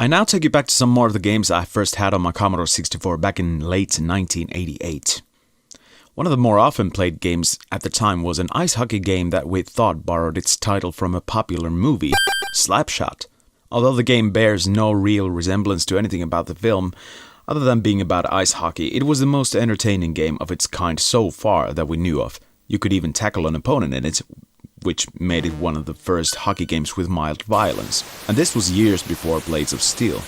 I now take you back to some more of the games I first had on my Commodore 64 back in late 1988. One of the more often played games at the time was an ice hockey game that we thought borrowed its title from a popular movie, Slapshot. Although the game bears no real resemblance to anything about the film, other than being about ice hockey, it was the most entertaining game of its kind so far that we knew of. You could even tackle an opponent in it, which made it one of the first hockey games with mild violence. And this was years before Blades of Steel.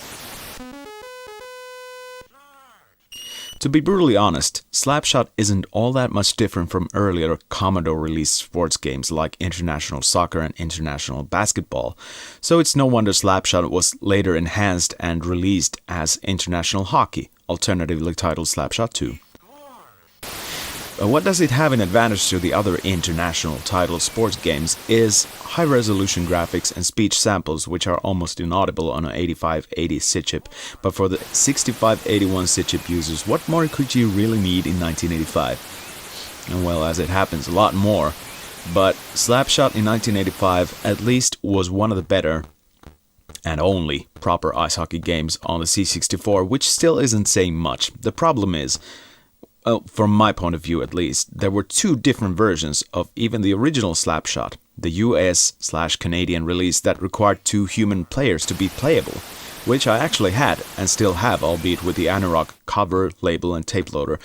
To be brutally honest, Slapshot isn't all that much different from earlier Commodore-released sports games like International Soccer and International Basketball, so it's no wonder Slapshot was later enhanced and released as International Hockey, alternatively titled Slapshot 2. What does it have in advantage to the other international titled sports games is high-resolution graphics and speech samples which are almost inaudible on an 8580 SID-chip, but for the 6581 SID-chip users, what more could you really need in 1985? And well, as it happens, a lot more, but Slapshot in 1985 at least was one of the better and only proper ice hockey games on the C64, which still isn't saying much. The problem is, from my point of view at least, there were two different versions of even the original Slapshot, the US/Canadian release that required two human players to be playable, which I actually had and still have, albeit with the Anorak cover, label and tape loader,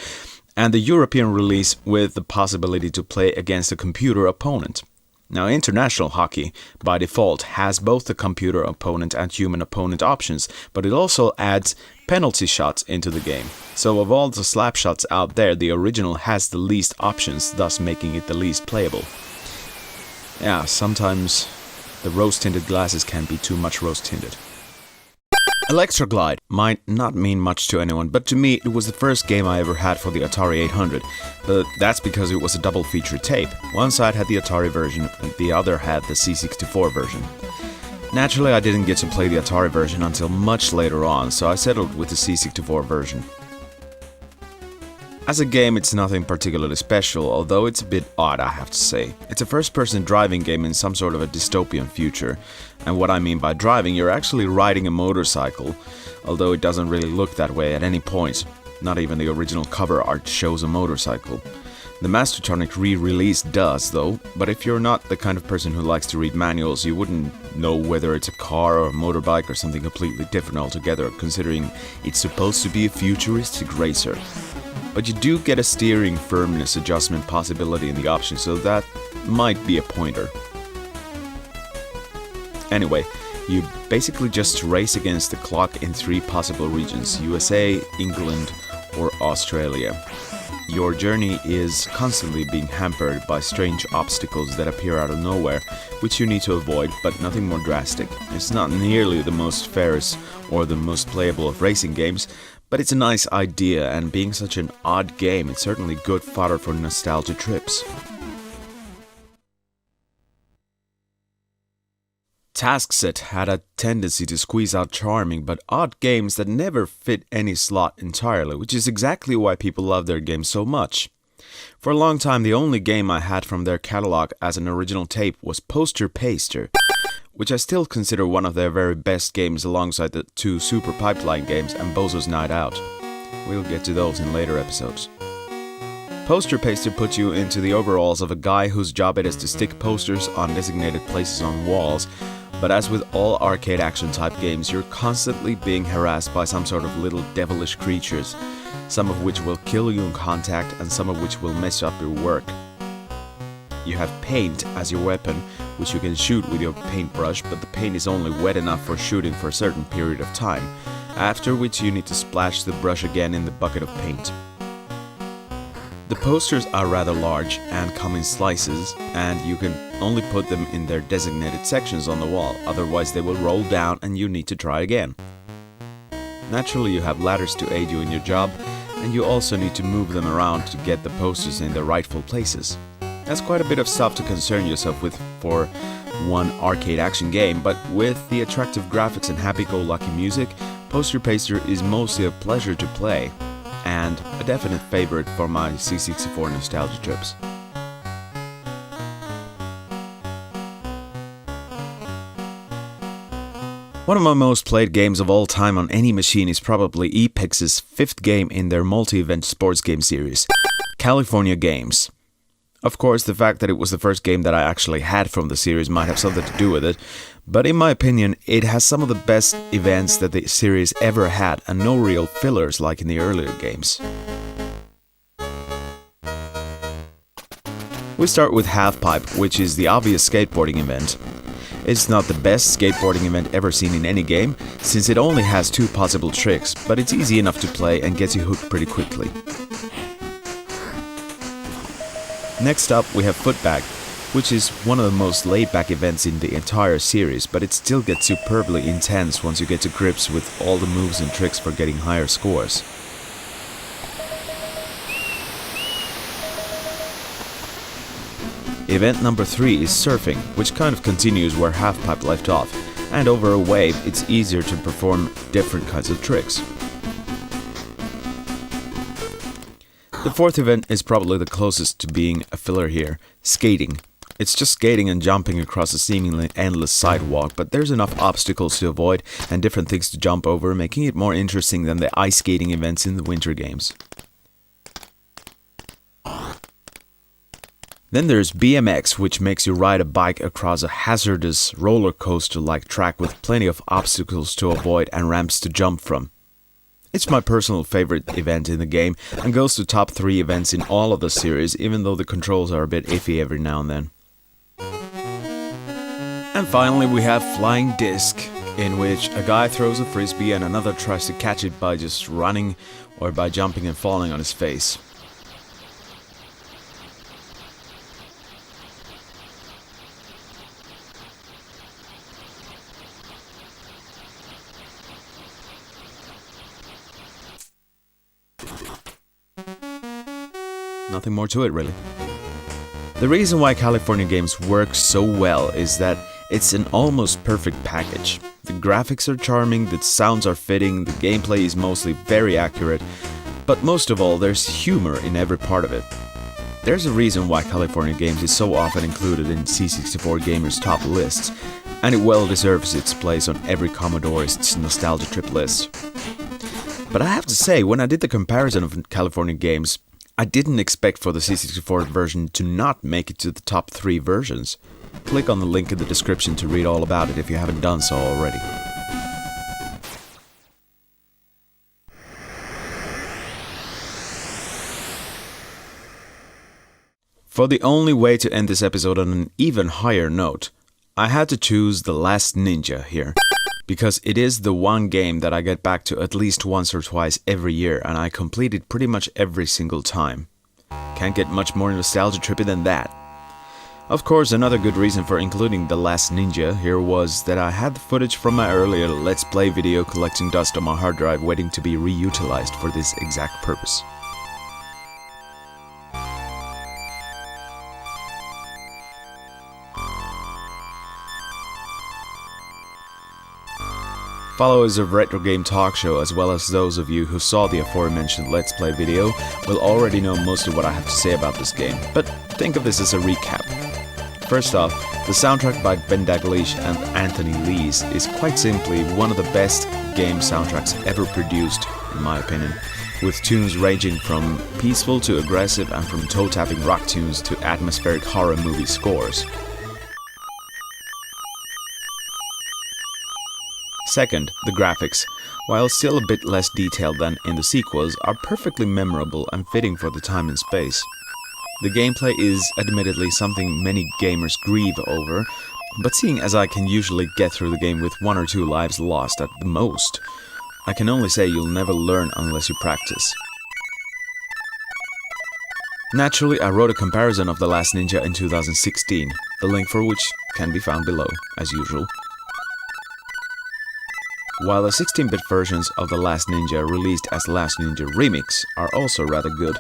and the European release with the possibility to play against a computer opponent. Now, International Hockey, by default, has both the computer opponent and human opponent options, but it also adds penalty shots into the game. So of all the Slapshots out there, the original has the least options, thus making it the least playable. Yeah, sometimes the rose-tinted glasses can be too much rose-tinted. Elektra Glide might not mean much to anyone, but to me it was the first game I ever had for the Atari 800, but that's because it was a double feature tape. One side had the Atari version, and the other had the C64 version. Naturally, I didn't get to play the Atari version until much later on, so I settled with the C64 version. As a game, it's nothing particularly special, although it's a bit odd, I have to say. It's a first-person driving game in some sort of a dystopian future. And what I mean by driving, you're actually riding a motorcycle, although it doesn't really look that way at any point. Not even the original cover art shows a motorcycle. The Mastertronic re-release does, though, but if you're not the kind of person who likes to read manuals, you wouldn't know whether it's a car or a motorbike or something completely different altogether, considering it's supposed to be a futuristic racer. But you do get a steering firmness adjustment possibility in the option, so that might be a pointer. Anyway, you basically just race against the clock in 3 possible regions: USA, England, or Australia. Your journey is constantly being hampered by strange obstacles that appear out of nowhere, which you need to avoid, but nothing more drastic. It's not nearly the most fairest or the most playable of racing games, but it's a nice idea, and being such an odd game, it's certainly good fodder for nostalgia trips. Taskset had a tendency to squeeze out charming but odd games that never fit any slot entirely, which is exactly why people love their games so much. For a long time, the only game I had from their catalog as an original tape was Poster Paster, which I still consider one of their very best games alongside the 2 Super Pipeline games and Bozo's Night Out. We'll get to those in later episodes. Poster Paster puts you into the overalls of a guy whose job it is to stick posters on designated places on walls, but as with all arcade action type games, you're constantly being harassed by some sort of little devilish creatures, some of which will kill you in contact and some of which will mess up your work. You have paint as your weapon, which you can shoot with your paintbrush, but the paint is only wet enough for shooting for a certain period of time, after which you need to splash the brush again in the bucket of paint. The posters are rather large and come in slices, and you can only put them in their designated sections on the wall, otherwise they will roll down and you need to try again. Naturally, you have ladders to aid you in your job, and you also need to move them around to get the posters in their rightful places. That's quite a bit of stuff to concern yourself with for one arcade action game, but with the attractive graphics and happy-go-lucky music, Poster Paster is mostly a pleasure to play, and a definite favorite for my C64 nostalgia trips. One of my most played games of all time on any machine is probably Epix's 5th game in their multi-event sports game series, California Games. Of course, the fact that it was the first game that I actually had from the series might have something to do with it, but in my opinion, it has some of the best events that the series ever had and no real fillers like in the earlier games. We start with Halfpipe, which is the obvious skateboarding event. It's not the best skateboarding event ever seen in any game, since it only has 2 possible tricks, but it's easy enough to play and gets you hooked pretty quickly. Next up we have Footbag, which is one of the most laid-back events in the entire series, but it still gets superbly intense once you get to grips with all the moves and tricks for getting higher scores. Event number 3 is Surfing, which kind of continues where Halfpipe left off, and over a wave it's easier to perform different kinds of tricks. The 4th event is probably the closest to being a filler here, Skating. It's just skating and jumping across a seemingly endless sidewalk, but there's enough obstacles to avoid and different things to jump over, making it more interesting than the ice skating events in the winter games. Then there's BMX, which makes you ride a bike across a hazardous roller coaster-like track with plenty of obstacles to avoid and ramps to jump from. It's my personal favorite event in the game and goes to top 3 events in all of the series, even though the controls are a bit iffy every now and then. And finally we have Flying Disc, in which a guy throws a frisbee and another tries to catch it by just running or by jumping and falling on his face. Nothing more to it, really. The reason why California Games works so well is that it's an almost perfect package. The graphics are charming, the sounds are fitting, the gameplay is mostly very accurate, but most of all, there's humor in every part of it. There's a reason why California Games is so often included in C64 gamers' top lists, and it well deserves its place on every Commodoreist's nostalgia trip list. But I have to say, when I did the comparison of California Games, I didn't expect for the C64 version to not make it to the top 3 versions. Click on the link in the description to read all about it if you haven't done so already. For the only way to end this episode on an even higher note, I had to choose The Last Ninja here, because it is the one game that I get back to at least once or twice every year, and I complete it pretty much every single time. Can't get much more nostalgia trippy than that. Of course, another good reason for including The Last Ninja here was that I had the footage from my earlier Let's Play video collecting dust on my hard drive waiting to be reutilized for this exact purpose. Followers of Retro Game Talk Show, as well as those of you who saw the aforementioned Let's Play video, will already know most of what I have to say about this game, but think of this as a recap. First off, the soundtrack by Ben Daglish and Anthony Lees is quite simply one of the best game soundtracks ever produced, in my opinion, with tunes ranging from peaceful to aggressive and from toe-tapping rock tunes to atmospheric horror movie scores. Second, the graphics, while still a bit less detailed than in the sequels, are perfectly memorable and fitting for the time and space. The gameplay is admittedly something many gamers grieve over, but seeing as I can usually get through the game with 1 or 2 lives lost at the most, I can only say you'll never learn unless you practice. Naturally, I wrote a comparison of The Last Ninja in 2016, the link for which can be found below, as usual. While the 16-bit versions of The Last Ninja released as Last Ninja Remix are also rather good,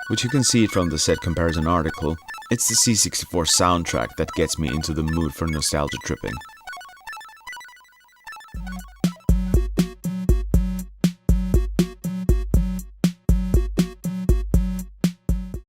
which you can see from the said comparison article, it's the C64 soundtrack that gets me into the mood for nostalgia tripping.